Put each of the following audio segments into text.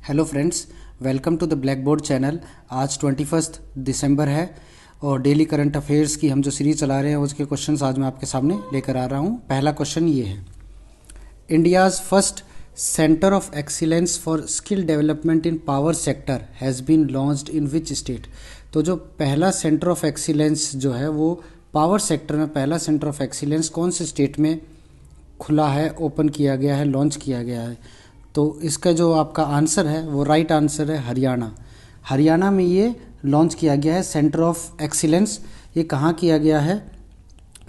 Hello friends, welcome to the blackboard channel. आज 21 दिसंबर है और डेली करंट अफेयर्स की हम जो सीरीज चला रहे हैं उसके क्वेश्चंस आज मैं आपके सामने लेकर आ रहा हूं। पहला क्वेश्चन ये है, India's first centre of excellence for skill development in power sector has been launched in which state. तो जो पहला सेंटर ऑफ एक्सीलेंस जो है वो पावर सेक्टर में पहला सेंटर ऑफ एक्सीलेंस कौन से स्टेट में खुला है, ओपन किया गया है, लॉन्च किया गया है? तो इसका जो आपका आंसर है वो राइट आंसर है हरियाणा। हरियाणा में ये लॉन्च किया गया है सेंटर ऑफ एक्सीलेंस। ये कहाँ किया गया है?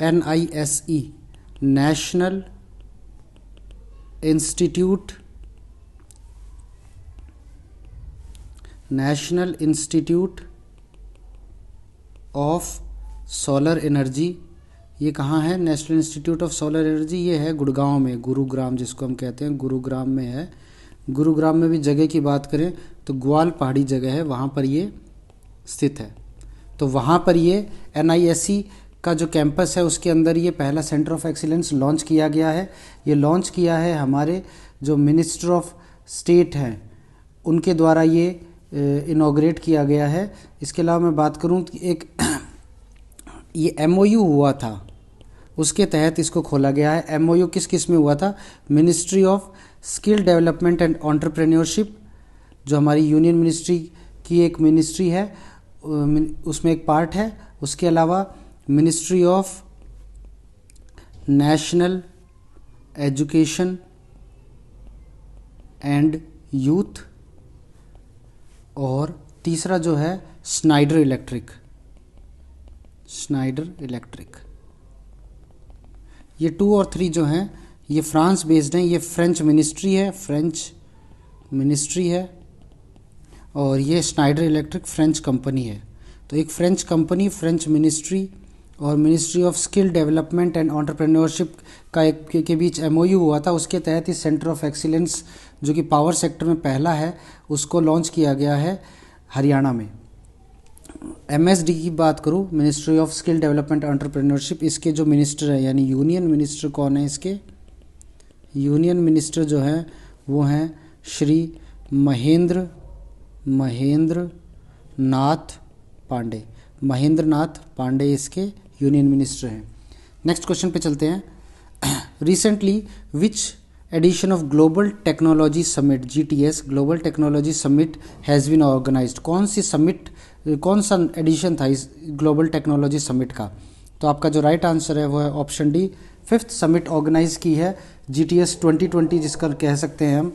NISE, national institute of solar energy. ये कहाँ है? National institute of solar energy ये है गुड़गांव में, गुरुग्राम जिसको हम कहते हैं, गुरुग्राम में है। गुरुग्राम में भी जगह की बात करें तो ग्वाल पहाड़ी जगह है, वहाँ पर ये स्थित है। तो वहाँ पर ये NISE का जो कैंपस है उसके अंदर ये पहला सेंटर ऑफ एक्सीलेंस लॉन्च किया गया है। ये लॉन्च किया है हमारे जो मिनिस्टर ऑफ स्टेट हैं उनके द्वारा ये इनॉग्रेट किया गया है। इसके अलावा मैं बात करूँ तो एक ये MOU हुआ था, उसके तहत इसको खोला गया है। MOU किस किस में हुआ था? Ministry of skill development and entrepreneurship, जो हमारी यूनियन मिनिस्ट्री की एक मिनिस्ट्री है, उसमें एक पार्ट है। उसके अलावा ministry of national education and youth, और तीसरा जो है स्नाइडर इलेक्ट्रिक। ये 2 और 3 जो हैं ये फ्रांस बेस्ड हैं। ये फ्रेंच मिनिस्ट्री है और ये स्नाइडर इलेक्ट्रिक फ्रेंच कंपनी है। तो एक फ्रेंच कंपनी, फ्रेंच मिनिस्ट्री और ministry of skill development and entrepreneurship का एक के बीच MOU हुआ था। उसके तहत इस सेंटर ऑफ एक्सीलेंस जो कि पावर सेक्टर में पहला है उसको लॉन्च किया गया है हरियाणा में। MSD की बात करूँ, ministry of skill development entrepreneurship, इसके जो मिनिस्टर हैं यानी यूनियन मिनिस्टर कौन है इसके? यूनियन मिनिस्टर जो हैं वो हैं श्री महेंद्र नाथ पांडे इसके यूनियन मिनिस्टर हैं। नेक्स्ट क्वेश्चन पे चलते हैं। Recently which edition of global technology summit GTS global technology summit has been organised. कौन सा एडिशन था इस ग्लोबल टेक्नोलॉजी समिट का? तो आपका जो राइट आंसर है वो है option D, 5th summit organise की है GTS 2020 जिसका कह सकते हैं हम।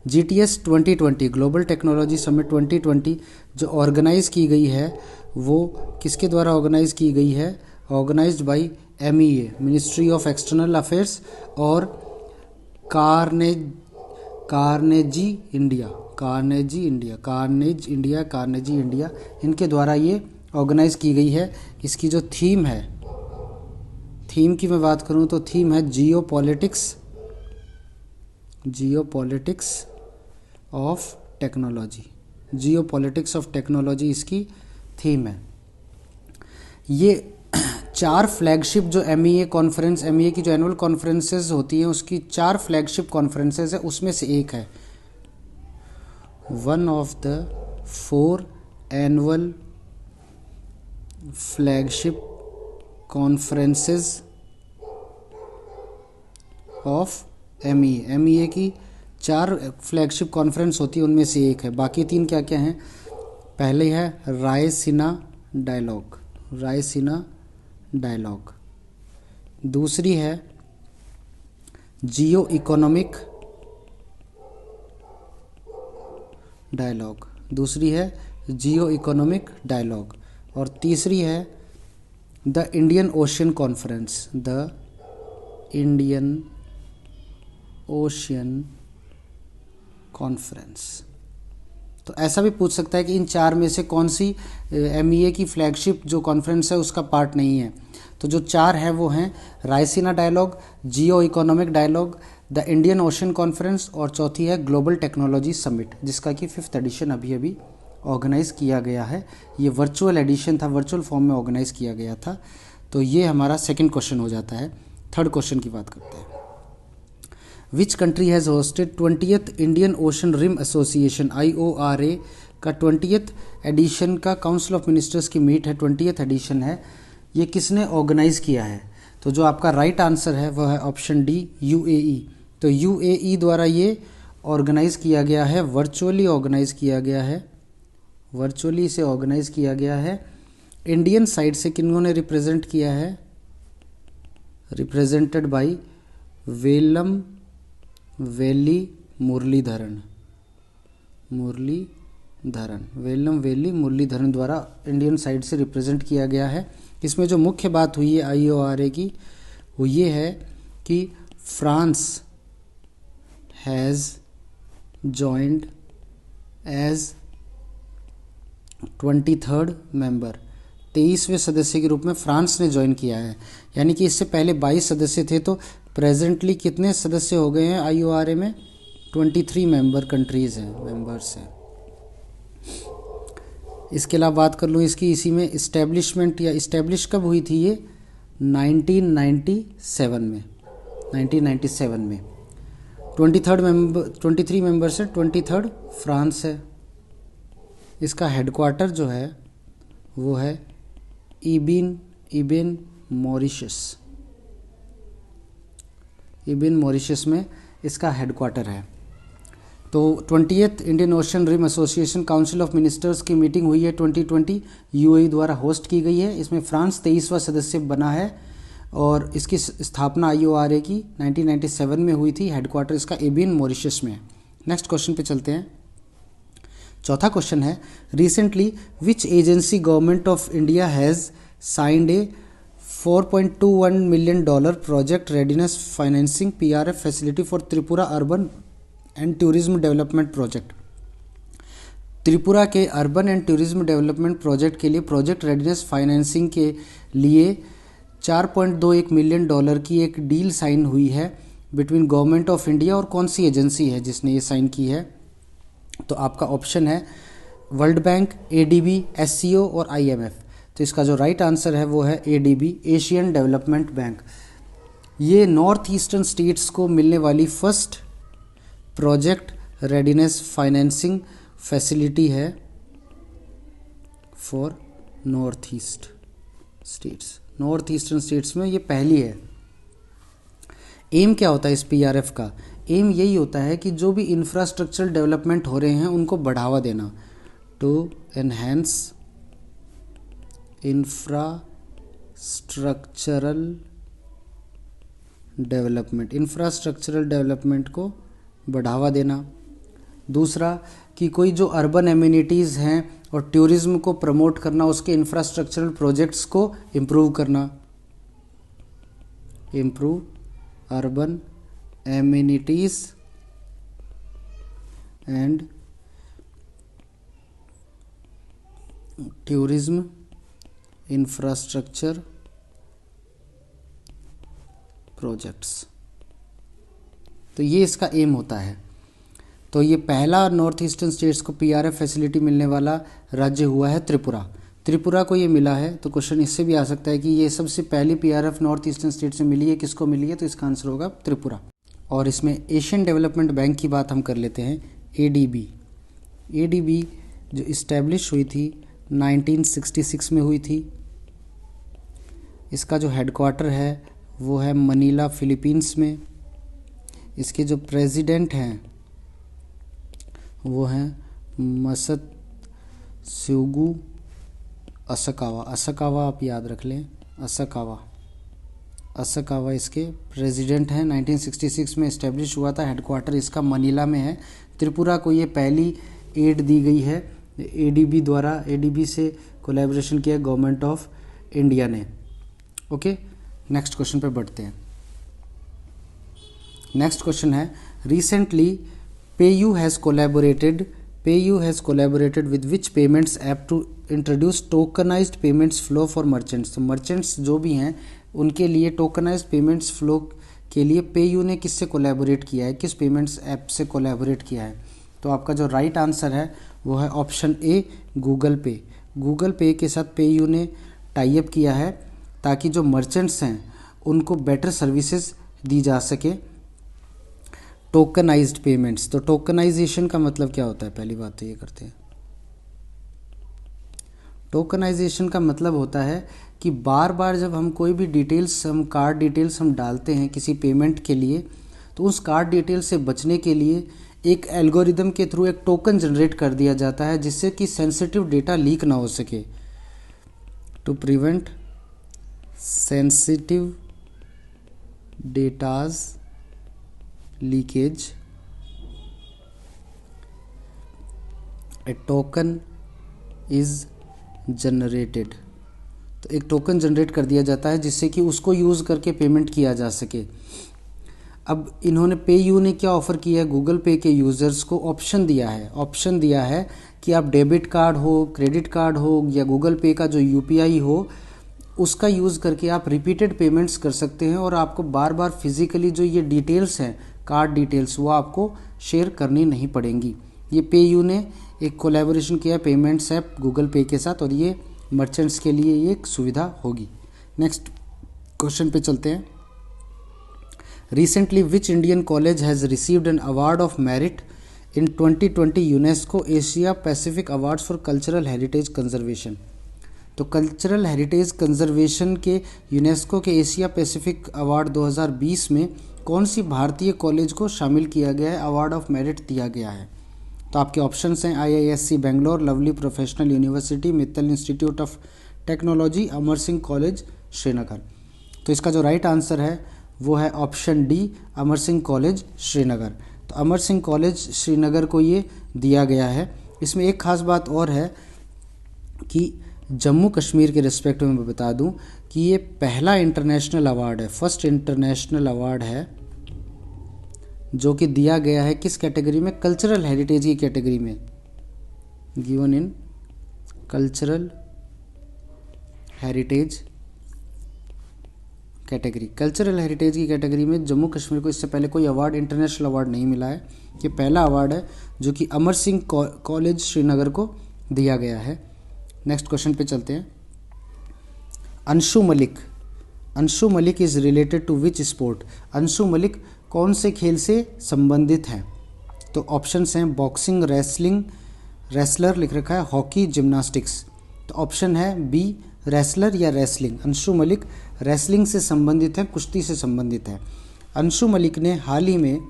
GTS 2020 ग्लोबल टेक्नोलॉजी समिट 2020 जो ऑर्गेनाइज की गई है वो किसके द्वारा ऑर्गेनाइज की गई है? Organised by MEA, ministry of external affairs, और कार्नेजी इंडिया इनके द्वारा ये ऑर्गेनाइज की गई है। इसकी जो थीम की मैं बात करूं तो थीम है जियो पॉलिटिक्स ऑफ टेक्नोलॉजी इसकी थीम है। ये 4 फ्लैगशिप जो MEA की जो एनुअल कॉन्फ्रेंसेज होती हैं उसकी 4 फ्लैगशिप कॉन्फ्रेंसेज है, उसमें से एक है। One of the 4 annual flagship conferences of MEA की 4 फ्लैगशिप कॉन्फ्रेंस होती है, उनमें से एक है। बाकी 3 क्या क्या हैं? पहले है रायसीना डायलॉग, दूसरी है जियो इकोनॉमिक डायलॉग, और तीसरी है द इंडियन ओशियन कॉन्फ्रेंस। तो ऐसा भी पूछ सकता है कि इन 4 में से कौन सी MEA की फ्लैगशिप जो कॉन्फ्रेंस है उसका पार्ट नहीं है। तो जो 4 है वो हैं Raisina dialogue, geo economic dialogue, the Indian Ocean conference, और चौथी है ग्लोबल टेक्नोलॉजी समिट जिसका कि 5th एडिशन अभी ऑर्गेनाइज़ किया गया है। ये वर्चुअल एडिशन था, वर्चुअल फॉर्म में ऑर्गेनाइज़ किया गया था। तो ये हमारा सेकंड क्वेश्चन हो जाता है। थर्ड क्वेश्चन की बात करते हैं। Which country has hosted 20th Indian Ocean rim association IORA का 20th एडिशन का काउंसिल ऑफ मिनिस्टर्स की मीट है, 20th एडिशन है, ये किसने ऑर्गेनाइज किया है? तो जो आपका राइट आंसर है वह है ऑप्शन डी UAE। तो UAE द्वारा ये ऑर्गेनाइज किया गया है, वर्चुअली ऑर्गेनाइज किया गया है, वर्चुअली इसे ऑर्गेनाइज किया गया है। इंडियन साइड से किन्होंने रिप्रेजेंट किया है? रिप्रेजेंटेड बाय वेलम वेली मुरलीधरन, वेलम वेली मुरलीधरन द्वारा इंडियन साइड से रिप्रेजेंट किया गया है। इसमें जो मुख्य बात हुई है IORA की वो ये है कि France has joined as 23rd member, 23वें सदस्य के रूप में फ्रांस ने ज्वाइन किया है। यानी कि इससे पहले 22 सदस्य थे, तो प्रेजेंटली कितने सदस्य हो गए हैं IORA में? 23 मेंबर्स हैं। इसके अलावा बात कर लूँ इसकी, इसी में इस्टेब्लिशमेंट या इस्टेब्लिश कब हुई थी ये? 1997 में, 1997 में। 23 मेंबर से 23rd फ्रांस है। इसका हेडक्वार्टर जो है वो है इबिन मॉरिशस में इसका हेडक्वार्टर है। तो 20th Indian Ocean rim association council of ministers की मीटिंग हुई है 2020, UAE द्वारा होस्ट की गई है। इसमें फ्रांस 23वां सदस्य बना है और इसकी स्थापना IORA की 1997 में हुई थी। हेडक्वार्टर इसका इबिन मॉरिशस में है। नेक्स्ट क्वेश्चन पे चलते हैं। चौथा क्वेश्चन है, recently which agency government of India has signed a $4.21 million project readiness financing PRF facility for Tripura urban and tourism development project. Tripura के urban and tourism development project के लिए प्रोजेक्ट रेडीनेस फाइनेंसिंग के लिए $4.21 million की एक deal sign हुई है between government of India और कौन सी एजेंसी है जिसने ये साइन की है? तो आपका ऑप्शन है वर्ल्ड बैंक, ADB, SCO और IMF। तो इसका जो राइट आंसर है वो है ADB, एशियन डेवलपमेंट बैंक। ये नॉर्थ ईस्टर्न स्टेट्स को मिलने वाली first project readiness financing facility है फॉर नॉर्थ ईस्टर्न स्टेट्स में ये पहली है। एम क्या होता है इस PRF का? एम यही होता है कि जो भी इंफ्रास्ट्रक्चरल डेवलपमेंट हो रहे हैं उनको बढ़ावा देना, टू एनहेंस इंफ्रास्ट्रक्चरल डेवलपमेंट को बढ़ावा देना। दूसरा कि कोई जो अर्बन एमिनिटीज़ हैं और टूरिज्म को प्रमोट करना, उसके इंफ्रास्ट्रक्चरल प्रोजेक्ट्स को इम्प्रूव करना, improve urban amenities and tourism infrastructure projects. तो ये इसका एम होता है। तो ये पहला नॉर्थ ईस्टर्न स्टेट्स को PRF फैसिलिटी मिलने वाला राज्य हुआ है त्रिपुरा। त्रिपुरा को ये मिला है, तो क्वेश्चन इससे भी आ सकता है कि ये सबसे पहली PRF नॉर्थ ईस्टर्न स्टेट से मिली है, किसको मिली है? तो इसका आंसर होगा त्रिपुरा। और इसमें एशियन डेवलपमेंट बैंक की बात हम कर लेते हैं, ADB जो इस्टेब्लिश हुई थी 1966 में हुई थी। इसका जो हेडक्वार्टर है वो है मनीला, फिलीपींस में। इसके जो प्रेसिडेंट हैं वो हैं मत्सुगु असकावा आप याद रख लें, असकावा इसके प्रेसिडेंट हैं। 1966 में इस्टेब्लिश हुआ था, हेडक्वार्टर इसका मनीला में है। त्रिपुरा को ये पहली एड दी गई है ADB द्वारा, ADB से कोलैबोरेशन किया गवर्नमेंट ऑफ इंडिया ने। ओके, नेक्स्ट क्वेश्चन पे बढ़ते हैं। नेक्स्ट क्वेश्चन है, recently PayU has collaborated with which payments app to introduce tokenised payments flow for merchants. तो मर्चेंट्स जो भी हैं उनके लिए टोकनाइज्ड पेमेंट्स फ्लो के लिए पेयू ने किससे कोलैबोरेट किया है, किस पेमेंट्स ऐप से कोलैबोरेट किया है? तो आपका जो राइट आंसर है वो है ऑप्शन ए, गूगल पे के साथ पेयू ने टाई अप किया है ताकि जो मर्चेंट्स हैं उनको बेटर सर्विसेज दी जा सके। Tokenised payments. तो टोकनाइजेशन का मतलब क्या होता है, पहली बात तो ये करते हैं। टोकनाइजेशन का मतलब होता है कि बार बार जब हम कोई भी डिटेल्स, हम कार्ड डिटेल्स हम डालते हैं किसी पेमेंट के लिए, तो उस कार्ड डिटेल से बचने के लिए एक एल्गोरिदम के थ्रू एक टोकन जनरेट कर दिया जाता है जिससे कि सेंसिटिव डेटा लीक ना हो सके। To prevent sensitive datas leakage a token is generated. तो एक टोकन जनरेट कर दिया जाता है जिससे कि उसको यूज़ करके पेमेंट किया जा सके। अब इन्होंने पेयू ने क्या ऑफ़र किया है, गूगल पे के यूज़र्स को ऑप्शन दिया है कि आप डेबिट कार्ड हो, क्रेडिट कार्ड हो या गूगल पे का जो यूपीआई हो, उसका यूज़ करके आप रिपीटेड पेमेंट्स कर सकते हैं और आपको बार बार फिज़िकली जो ये डिटेल्स हैं, कार्ड डिटेल्स, वो आपको शेयर करनी नहीं पड़ेंगी। ये पेयू ने एक कोलैबोरेशन किया है पेमेंट्स ऐप गूगल पे के साथ, और ये मर्चेंट्स के लिए ये एक सुविधा होगी। नेक्स्ट क्वेश्चन पे चलते हैं। Recently which Indian college has received an award of merit in 2020 UNESCO Asia Pacific awards for cultural heritage conservation. तो कल्चरल हेरिटेज कंजर्वेशन के यूनेस्को के एशिया पैसिफिक अवार्ड 2020 में कौन सी भारतीय कॉलेज को शामिल किया गया है, अवार्ड ऑफ मेरिट दिया गया है? तो आपके ऑप्शंस हैं IISc Bangalore, lovely professional university, Mittal institute of technology, Amar Singh college Srinagar. तो इसका जो राइट आंसर है वो है option D, Amar Singh college Srinagar. तो अमर सिंह कॉलेज श्रीनगर को ये दिया गया है। इसमें एक ख़ास बात और है कि जम्मू कश्मीर के रिस्पेक्ट में मैं बता दूं कि ये पहला इंटरनेशनल अवार्ड है, फर्स्ट इंटरनेशनल अवार्ड है जो कि दिया गया है किस कैटेगरी में, कल्चरल हेरिटेज की कैटेगरी में, given in cultural heritage category. Cultural heritage की कैटेगरी में जम्मू कश्मीर को इससे पहले कोई अवार्ड, इंटरनेशनल अवार्ड नहीं मिला है। ये पहला अवार्ड है जो कि अमर सिंह कॉलेज श्रीनगर को दिया गया है। नेक्स्ट क्वेश्चन पे चलते हैं। Anshu Malik is related to which sport? Anshu Malik कौन से खेल से संबंधित हैं? तो ऑप्शंस हैं बॉक्सिंग, रेसलर लिख रखा है, हॉकी, जिम्नास्टिक्स। तो ऑप्शन है बी, रेसलर या रेसलिंग। अंशु मलिक रेसलिंग से संबंधित है, कुश्ती से संबंधित है। अंशु मलिक ने हाल ही में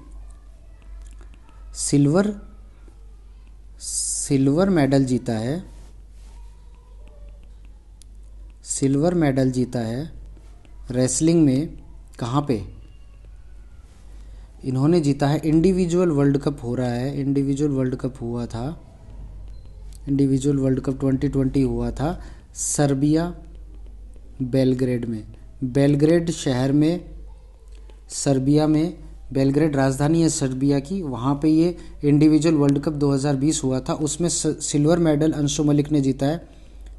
सिल्वर मेडल जीता है रेसलिंग में। कहाँ पे? इन्होंने जीता है, इंडिविजुअल वर्ल्ड कप हो रहा है, इंडिविजुअल वर्ल्ड कप 2020 हुआ था सर्बिया बेलग्रेड में, बेलग्रेड शहर में, सर्बिया में। बेलग्रेड राजधानी है सर्बिया की, वहाँ पे ये इंडिविजुअल वर्ल्ड कप 2020 हुआ था। उसमें सिल्वर मेडल अंशु मलिक ने जीता है।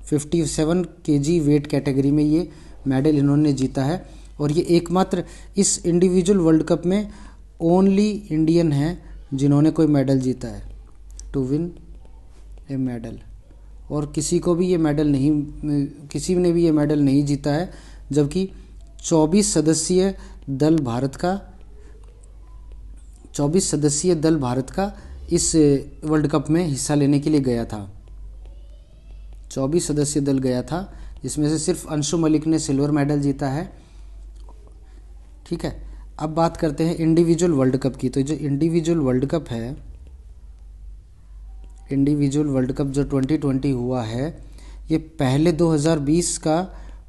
57 kg वेट कैटेगरी में ये मेडल इन्होंने जीता है, और ये एकमात्र इस इंडिविजुअल वर्ल्ड कप में ओनली इंडियन है जिन्होंने कोई मेडल जीता है, टू विन ए मेडल। और किसी ने भी ये मेडल नहीं जीता है, जबकि 24 सदस्यीय दल भारत का इस वर्ल्ड कप में हिस्सा लेने के लिए गया था। 24 सदस्यीय दल गया था, जिसमें से सिर्फ अंशु मलिक ने सिल्वर मेडल जीता है। ठीक है, अब बात करते हैं इंडिविजुअल वर्ल्ड कप की। तो जो इंडिविजुअल वर्ल्ड कप जो 2020 हुआ है, ये पहले 2020 का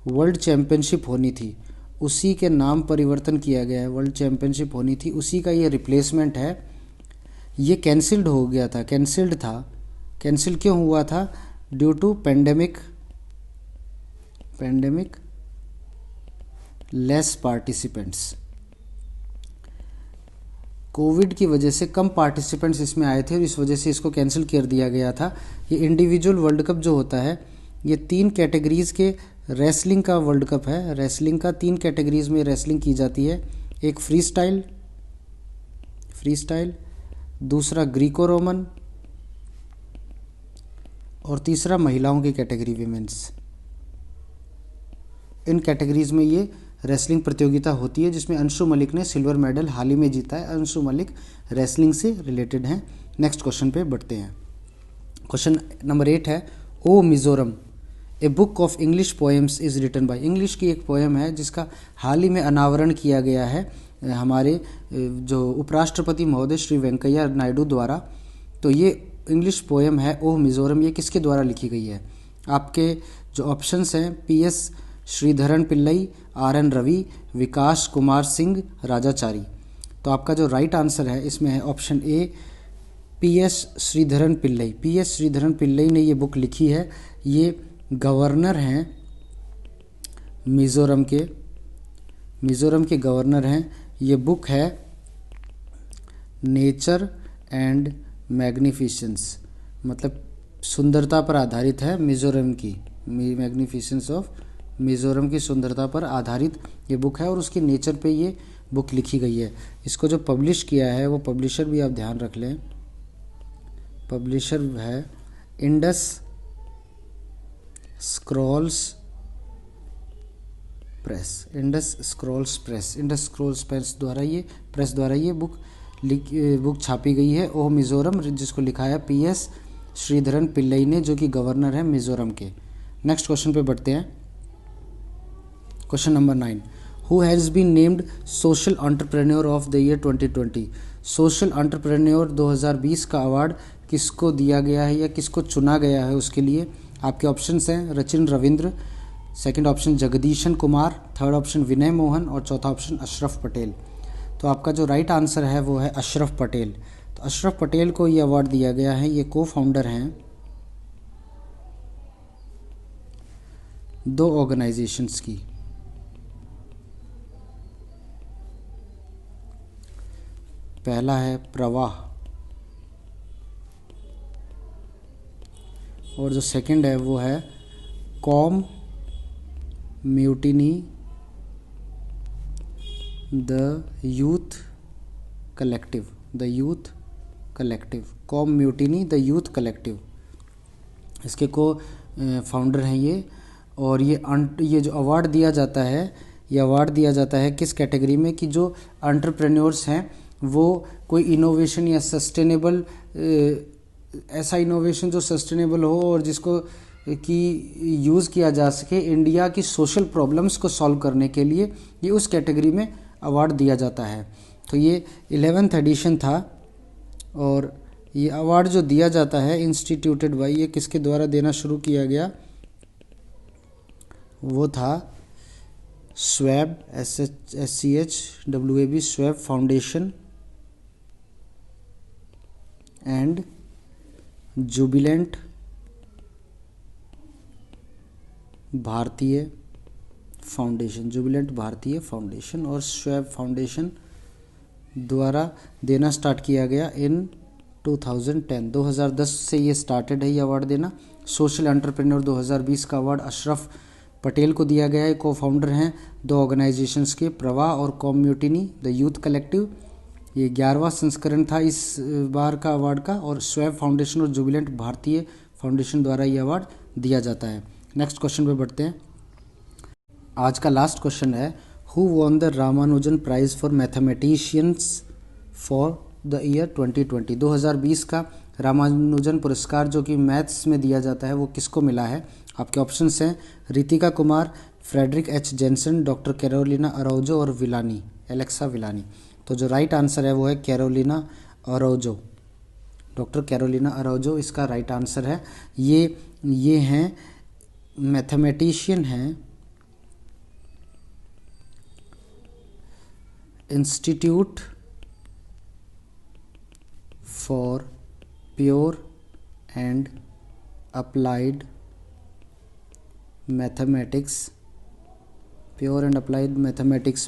वर्ल्ड चैम्पियनशिप होनी थी, उसी के नाम परिवर्तन किया गया है। वर्ल्ड चैम्पियनशिप होनी थी, उसी का ये रिप्लेसमेंट है। ये कैंसिल्ड था। कैंसिल क्यों हुआ था? Due to pandemic less participants. Covid की वजह से कम पार्टिसिपेंट्स इसमें आए थे और इस वजह से इसको कैंसिल कर दिया गया था। ये इंडिविजुअल वर्ल्ड कप जो होता है, ये 3 कैटेगरीज़ के रेसलिंग का वर्ल्ड कप है। रेसलिंग का 3 कैटेगरीज़ में रेसलिंग की जाती है। एक फ्री स्टाइल, दूसरा ग्रीको रोमन, और तीसरा महिलाओं की कैटेगरी विमेंस। इन कैटेगरीज़ में ये रेसलिंग प्रतियोगिता होती है जिसमें अंशु मलिक ने सिल्वर मेडल हाल ही में जीता है। अंशु मलिक रेसलिंग से रिलेटेड हैं। नेक्स्ट क्वेश्चन पे बढ़ते हैं। क्वेश्चन नंबर 8 है, O Mizoram a book of English poems is written by. English की एक पोएम है जिसका हाल ही में अनावरण किया गया है हमारे जो उपराष्ट्रपति महोदय श्री वेंकैया नायडू द्वारा। तो ये इंग्लिश पोएम है ओ मिज़ोरम, ये किसके द्वारा लिखी गई है? आपके जो ऑप्शंस हैं PS श्रीधरन पिल्लई, RN रवि, विकास कुमार सिंह, राजाचारी। तो आपका जो राइट आंसर है इसमें है option A PS Sreedharan Pillai. PS Sreedharan Pillai ने ये बुक लिखी है। ये गवर्नर हैं मिज़ोरम के गवर्नर हैं। ये बुक है नेचर एंड मैग्निफिसेंस, मतलब सुंदरता पर आधारित है मिज़ोरम की, मैग्निफिसेंस ऑफ मिज़ोरम की सुंदरता पर आधारित ये बुक है और उसके नेचर पे ये बुक लिखी गई है। इसको जो पब्लिश किया है वो पब्लिशर भी आप ध्यान रख लें, पब्लिशर है इंडस स्क्रॉल्स प्रेस द्वारा ये बुक छापी गई है ओ मिज़ोरम, जिसको लिखा है PS श्रीधरन पिल्लई ने, जो कि गवर्नर है मिज़ोरम के। नेक्स्ट क्वेश्चन पे बढ़ते हैं। Question number 9, who has been named social entrepreneur of the year 2020। Social entrepreneur 2020 का अवार्ड किसको दिया गया है या किसको चुना गया है? उसके लिए आपके ऑप्शंस हैं Rachin Ravindra, second option Jagadeesan Kumar, third option Vinay Mohan और चौथा ऑप्शन अशरफ पटेल। तो आपका जो राइट आंसर है वो है अशरफ पटेल। तो अशरफ पटेल को ये अवार्ड दिया गया है। ये को फाउंडर हैं 2 ऑर्गेनाइजेशंस की। पहला है प्रवाह और जो सेकंड है वो है com mutiny the youth collective, com mutiny the youth collective. इसके को फाउंडर हैं ये। और ये जो अवार्ड दिया जाता है, ये अवार्ड दिया जाता है किस कैटेगरी में कि जो एंटरप्रेन्योर्स हैं वो कोई इनोवेशन या सस्टेनेबल, ऐसा इनोवेशन जो सस्टेनेबल हो और जिसको कि यूज़ किया जा सके इंडिया की सोशल प्रॉब्लम्स को सॉल्व करने के लिए, ये उस कैटेगरी में अवार्ड दिया जाता है। तो ये 11th एडिशन था और ये अवार्ड जो दिया जाता है इंस्टीट्यूटेड बाय, ये किसके द्वारा देना शुरू किया गया? वो था swab, SCHWAB, swab foundation and Jubilant भारतीय फाउंडेशन, और स्वैब फाउंडेशन द्वारा देना स्टार्ट किया गया इन 2010 से ये स्टार्टेड है ये अवार्ड देना। सोशल एंटरप्रेन्योर 2020 का अवार्ड अशरफ पटेल को दिया गया है। को फाउंडर हैं 2 ऑर्गेनाइजेशंस के, प्रवाह और com mutiny the youth collective. ये 11वां संस्करण था इस बार का अवार्ड का और स्वैब फाउंडेशन और जुबिलेंट भारतीय फाउंडेशन द्वारा ये अवार्ड दिया जाता है। नेक्स्ट क्वेश्चन पे बढ़ते हैं। आज का लास्ट क्वेश्चन है, who won the Ramanujan prize for mathematicians for the year 2020। 2020 का रामानुजन पुरस्कार जो कि मैथ्स में दिया जाता है वो किसको मिला है? आपके ऑप्शंस हैं Ritika Kumar, Frederick H Jensen, doctor Carolina Araujo और एलेक्सा विलानी। तो जो राइट आंसर है वो है Carolina Araujo, doctor Carolina Araujo इसका राइट आंसर है। ये हैं मैथमेटिशियन हैं institute for pure and applied mathematics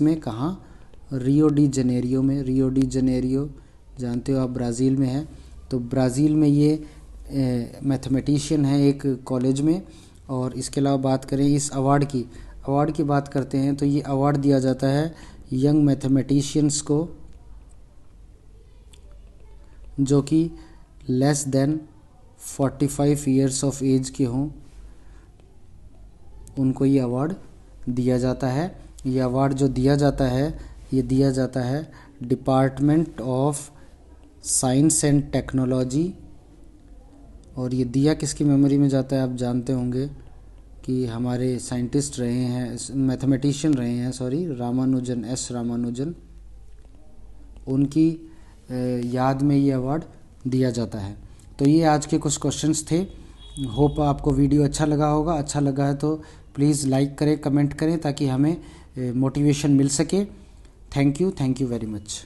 में कहाँ? रियो डी जेनेरियो जानते हो आप, ब्राज़ील में है। तो ब्राज़ील में ये मैथमेटिशियन है एक कॉलेज में। और इसके अलावा बात करें इस अवार्ड की बात करते हैं तो ये अवार्ड दिया जाता है यंग मैथमेटिशियंस को जो कि less than 45 years of age के हों, उनको ये अवार्ड दिया जाता है। ये अवार्ड जो दिया जाता है ये दिया जाता है department of science and technology. और ये दिया किसकी मेमोरी में जाता है आप जानते होंगे कि हमारे साइंटिस्ट रहे हैं, मैथमेटिशियन रहे हैं, सॉरी, रामानुजन, एस रामानुजन, उनकी याद में ये अवार्ड दिया जाता है। तो ये आज के कुछ क्वेश्चंस थे। होप आपको वीडियो अच्छा लगा होगा। अच्छा लगा है तो प्लीज़ लाइक करें, कमेंट करें ताकि हमें मोटिवेशन मिल सके। Thank you very much.